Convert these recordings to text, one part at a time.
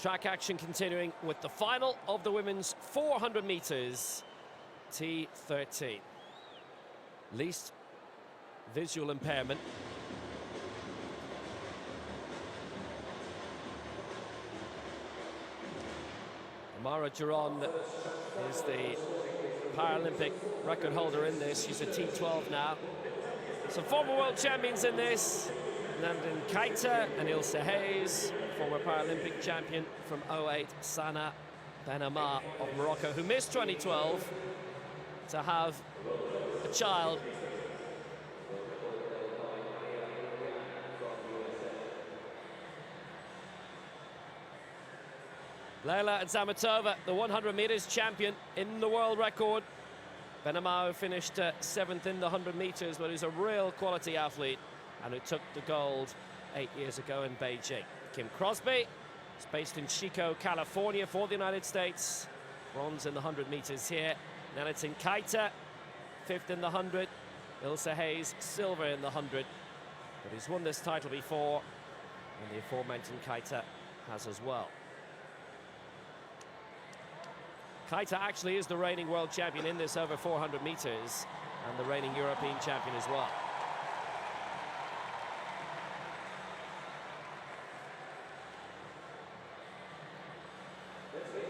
Track action continuing with the final of the women's 400 meters, T13. Least visual impairment. Amara Giron is the Paralympic record holder in this. She's a T12 now. Some former world champions in this. Nantenin Keita and Ilse Hayes, former Paralympic champion from 08, Sanaa BENHAMA of Morocco, who missed 2012 to have a child. Leilia ADZHAMETOVA, the 100 meters champion in the world record. BENHAMA finished 7th in the 100 meters, but he's a real quality athlete and who took the gold 8 years ago in Beijing. Kym CROSBY is based in Chico, California for the United States. Bronze in the 100 meters here. Nantenin Keita, 5th in the 100. Ilse Hayes, silver in the 100. But he's won this title before, and the aforementioned Keita has as well. Keita actually is the reigning world champion in this over 400 meters and the reigning European champion as well.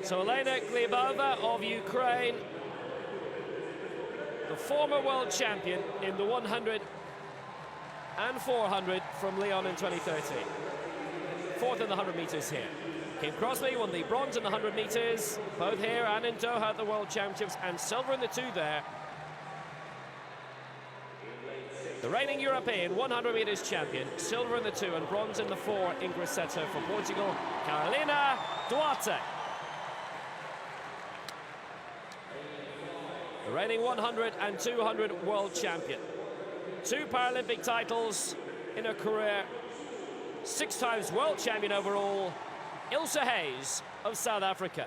So Olena Gliebova of Ukraine, the former world champion in the 100 and 400 from Lyon in 2013. 4th in the 100 meters here. Kym CROSBY won the bronze in the 100 meters, both here and in Doha at the World Championships, and silver in the 2 there. The reigning European 100 meters champion, silver in the 2 and bronze in the 4 in Grosseto for Portugal, Carolina Duarte. The reigning 100 and 200 world champion. 2 Paralympic titles in her career, 6 times world champion overall, Ilse Hayes of South Africa.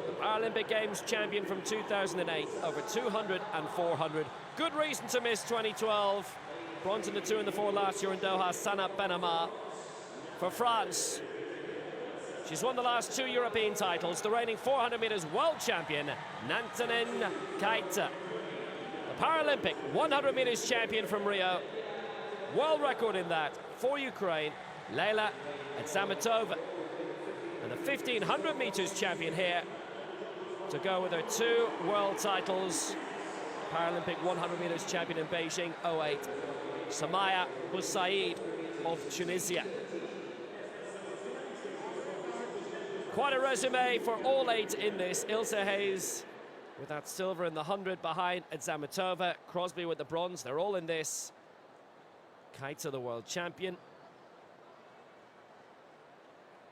The Paralympic Games champion from 2008, over 200 and 400. Good reason to miss 2012. Bronze in the 2 and the 4 last year in Doha, Sanaa BENHAMA. For France, she's won the last 2 European titles. The reigning 400 meters world champion, Nantenin Keita. The Paralympic 100 meters champion from Rio. World record in that for Ukraine, Leilia ADZHAMETOVA. And the 1500 meters champion here to go with her 2 world titles. Paralympic 100 meters champion in Beijing 08, Somaya BOUSAID of Tunisia. Quite a resume for all 8 in this. Ilse Hayes with that silver in the 100 behind ADZHAMETOVA. CROSBY with the bronze. They're all in this. Keita, the world champion.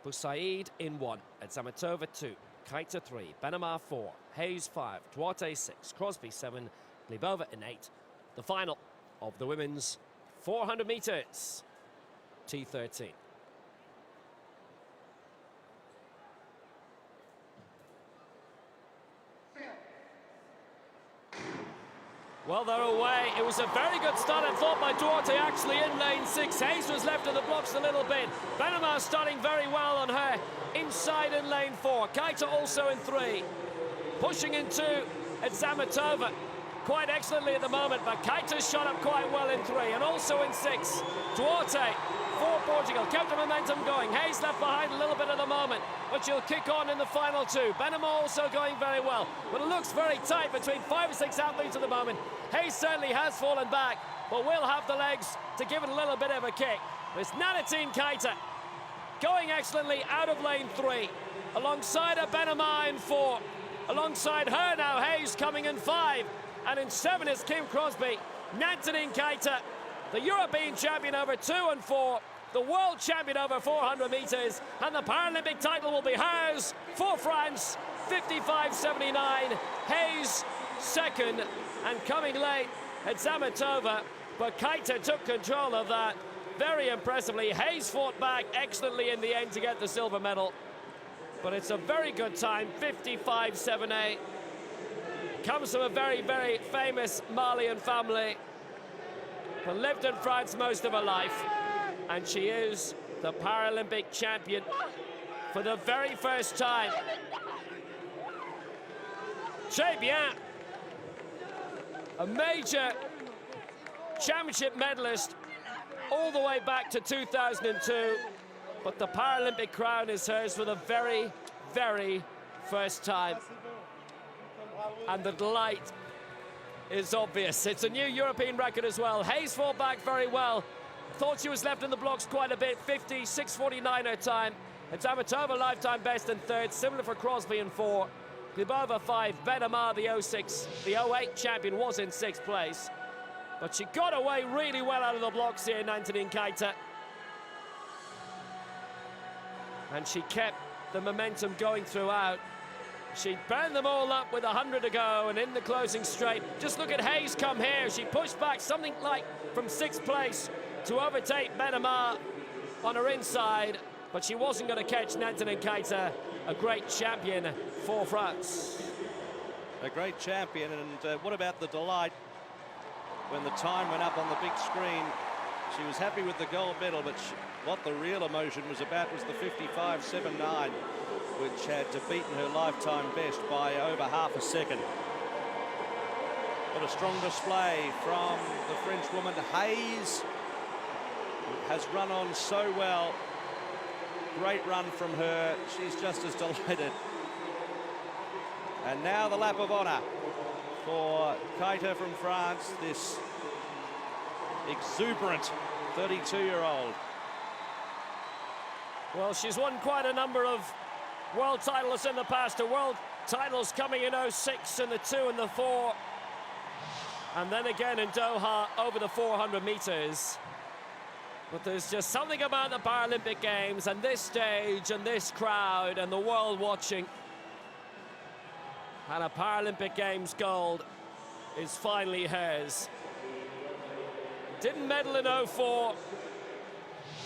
BOUSAID in 1. ADZHAMETOVA 2. Keita 3. BENHAMA 4. Hayes 5. Duarte 6. CROSBY 7. Gliebova in 8. The final of the women's 400 meters. T13. Well, they're away. It was a very good start, I thought, by Duarte, actually in lane 6. Hayes was left in the blocks a little bit. BENHAMA starting very well on her inside in lane 4. Keita also in 3. Pushing into ADZHAMETOVA quite excellently at the moment, but Keita's shot up quite well in 3, and also in 6. Duarte for Portugal, kept the momentum going. Hayes left behind a little bit at the moment, but she'll kick on in the final 2. BENHAMA also going very well, but it looks very tight between 5 or 6 athletes at the moment. Hayes certainly has fallen back, but will have the legs to give it a little bit of a kick. It's Nantenin Keita going excellently out of lane 3, alongside a BENHAMA in 4. Alongside her now, Hayes coming in 5, and in 7 is Kym CROSBY. Nantenin Keita, the European champion over 2 and 4, the world champion over 400 meters, and the Paralympic title will be hers for France, 55.79. Hayes second, and coming late, ADZHAMETOVA, but Keita took control of that very impressively. Hayes fought back excellently in the end to get the silver medal, but it's a very good time, 55.78. Comes from a very, very famous Malian family, but lived in France most of her life, and she is the Paralympic champion for the very first time. Très bien. A major championship medalist all the way back to 2002, but the Paralympic crown is hers for the very, very first time. And the delight is obvious. It's a new European record as well. Hayes fought back very well. Thought she was left in the blocks quite a bit. 56.49 her time. Hadzametova lifetime best in third, similar for Crosby in 4. Gliebova 5, BENHAMA, the 08 champion, was in 6th place. But she got away really well out of the blocks here, Nantenin Keita. And she kept the momentum going throughout. She burned them all up with 100 to go, and in the closing straight, just look at Hayes come here. She pushed back something like from 6th place to overtake BENHAMA on her inside, but she wasn't going to catch Nantenin Keita, a great champion for France. A great champion, and what about the delight when the time went up on the big screen? She was happy with the gold medal, but what the real emotion was about was the 55.79, which had beaten her lifetime best by over half a second. What a strong display from the French woman. Hayes has run on so well. Great run from her. She's just as delighted. And now the lap of honor for Keita from France, this exuberant 32-year-old. Well, she's won quite a number of world titles in the past. The world titles coming in 06 and the 2 and the 4. And then again in Doha over the 400 meters. But there's just something about the Paralympic Games and this stage and this crowd and the world watching. And a Paralympic Games gold is finally hers. Didn't medal in 04.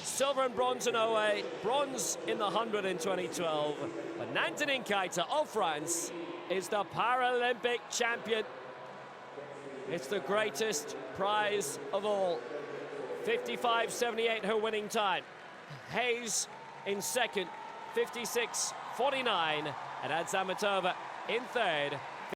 Silver and bronze in 08, bronze in the 100 in 2012. But Nantenin Keita of France is the Paralympic champion. It's the greatest prize of all. 55.78 her winning time. Hayes in second, 56.49, and Hadzametova in third,